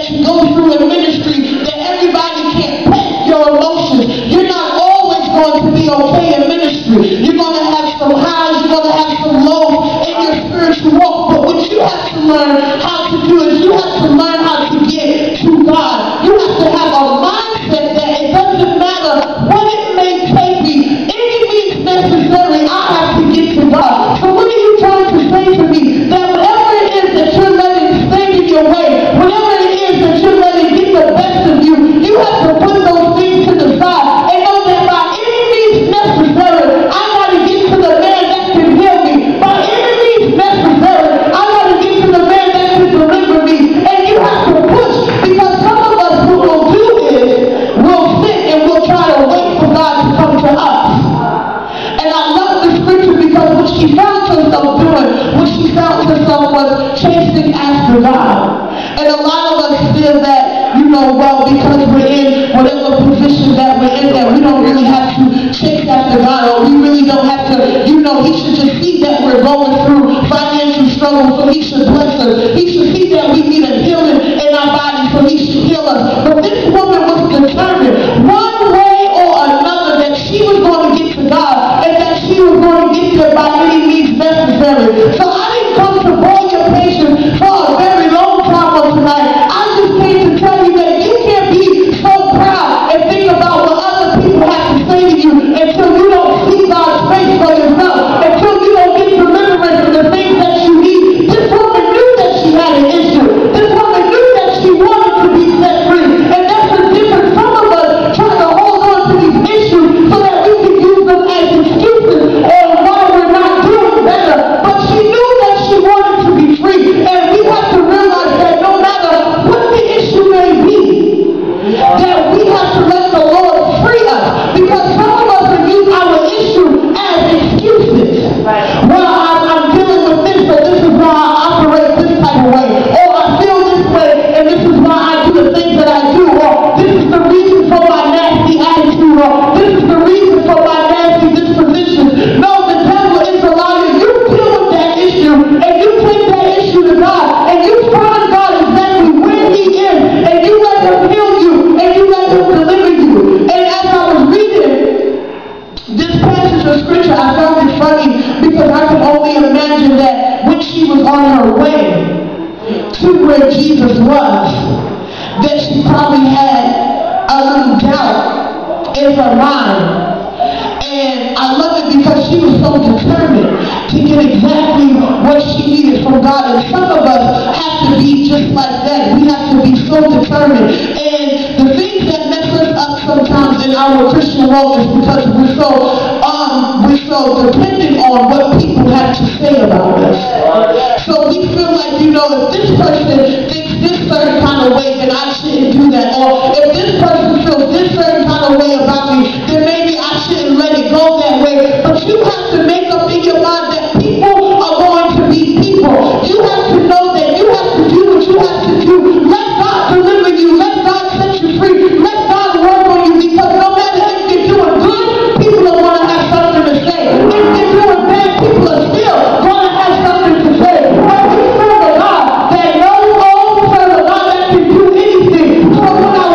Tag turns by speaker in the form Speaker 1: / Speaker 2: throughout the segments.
Speaker 1: that you go through in ministry that everybody can't pet your emotions. You're not always going to be okay in ministry. You're going to have some highs, you're going to have some lows in your spiritual walk. But what you have to learn how to do is you have to learn how to get to God. You have to have a mindset that it doesn't matter what it may take me. Any means necessary, I have to get to God. So what are you trying to say to me? That whatever it is that you're letting stand in your way, whatever it is that you're letting get the best of you, you have to put those things to the side and know that by any means necessary, I got to get to the man that can heal me. By any means necessary, I got to get to the man that can deliver me. And you have to push, because some of us, what we'll do is we'll sit and we'll try to wait for God to come to us. And I love the scripture because what she found herself doing, what she found herself was chasing after God. And a lot of us feel that, well, because we're in whatever position that we're in, that we don't really have to chase after God, or we really don't have to, he should just see that we're going through financial struggle, so he should bless us. He should see that we need a healing in our body, so he should heal us. But this woman was determined, one way or another, that she was going to get to God, and that she was going to get there by any means necessary. So I didn't come to bore your patience for a very long time on tonight. I just came to tell you that you can't be so proud and think about what other people have to say to you until you don't see God's face for yourself, until you don't get deliverance from the things that you need. This woman knew that she had an issue. This woman knew that she wanted to be set free. And that's the difference. Some of us try to hold on to these issues so that we can use them as excuses on why we're not doing better. But she knew that she wanted to be free. And we have to realize that no matter what the issue may be, that we have to let the Lord free us. Because some of us have used our issue as excuses. Well, I'm dealing with this, so this is why I operate this type of way. Or I feel this way, and this is why I do the things that I do. Or this is the reason for my nasty attitude. Or this is the reason for my nasty disposition. No, the devil is a liar. You deal with that issue, and you take that issue to God, and you find God exactly where he is, and you let him heal you, and you let him deliver you. And as I was reading this passage of scripture, I found it funny because I could only imagine that when she was on her way to where Jesus was, that she probably had a little doubt in her mind. And I love it because she was so determined to get exactly what she needed from God. And some of us have to be just like that. We have to be so determined. And the things that mess us up sometimes in our Christian walk is because we're so dependent on what people have to say about us. So we feel like, if this person thinks this certain kind of way, then I shouldn't do that. Or if this person feels this certain kind of way about me, then maybe I shouldn't let it go that way. But you have to make up in your mind that people are going to be people. You have to know that you have to do what you have to do. Let God deliver you. Let God set you free. Let God work on you, because no matter if you're doing good, people are going to have something to say. If you're doing bad, people are still going to have something to say. But we serve a God that knows all, serve a God that can do anything. So when I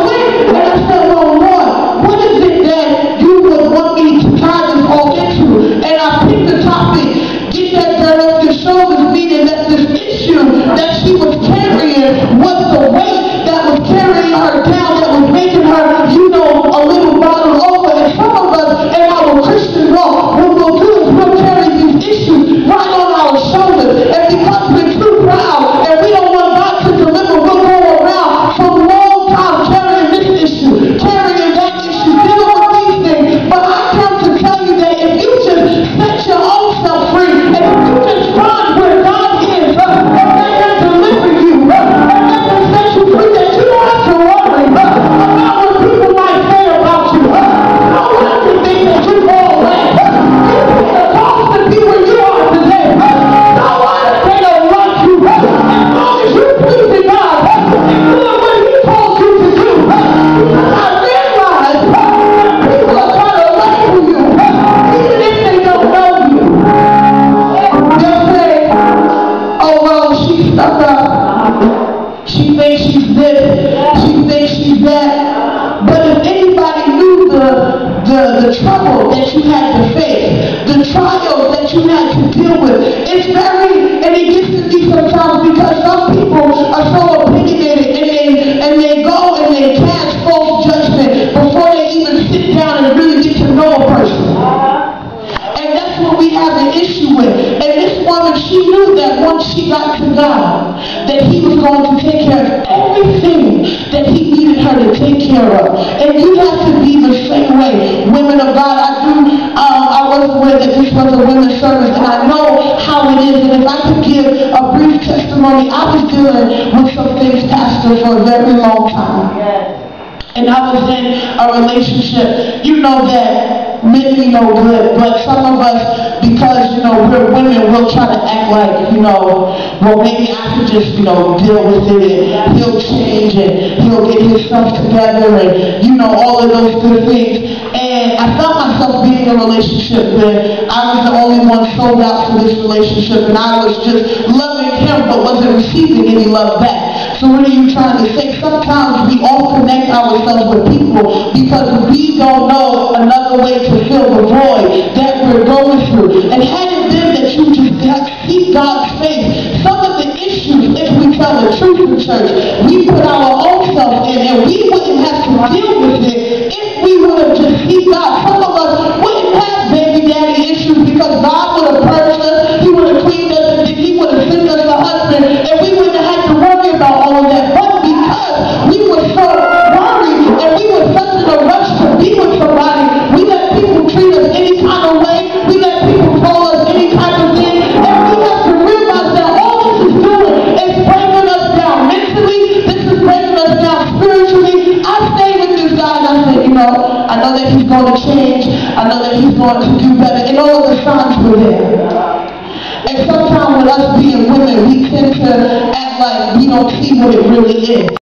Speaker 1: the trouble that you had to face, the trials that you had to deal with. It's very, and it gets to me sometimes because some people are so opinionated and they go and they cast false judgment before they even sit down and really get to know a person. And that's what we have an issue with. And this woman, she knew that once she got to God, that He was going to take care of everything that He needed her to take care of. And you have to be the same way. Women of God, I was aware that this was a women's service, and I know how it is. And if I could give a brief testimony, I was dealing with some things, Pastor, for a very long time. And I was in a relationship, you know, that meant me no good, but some of us, because, you know, we're women, we'll try to act like, you know, well, maybe I could just, you know, deal with it, and he'll change, and he'll get his stuff together, and, you know, all of those good things. And I felt myself being in a relationship where I was the only one sold out for this relationship, and I was just loving him, but wasn't receiving any love back. So what are you trying to say? Sometimes we all connect ourselves with people because we don't know another way to fill the void that we're going through. And had it been that you just see God's face, some of the issues, if we tell the truth in church, we put our own self in, and we wouldn't have to deal with it if we would have just seen God. Some of us wouldn't have baby daddy issues because God would have purged us, He would have cleaned us, and He would have sent us a husband, and we wouldn't have had to worry about all of that. But because we were so worried and we were such in a rush to be with somebody, we let people treat us any kind of way, we let people call us any kind of thing, and we have to realize that all this is doing is bringing us down mentally, this is bringing us down spiritually. I stayed with this guy and I said, you know, I know that he's going to change, I know that he's going to do better, and all of the signs were there. And sometimes with us being women, we tend to act like we don't see what it really is.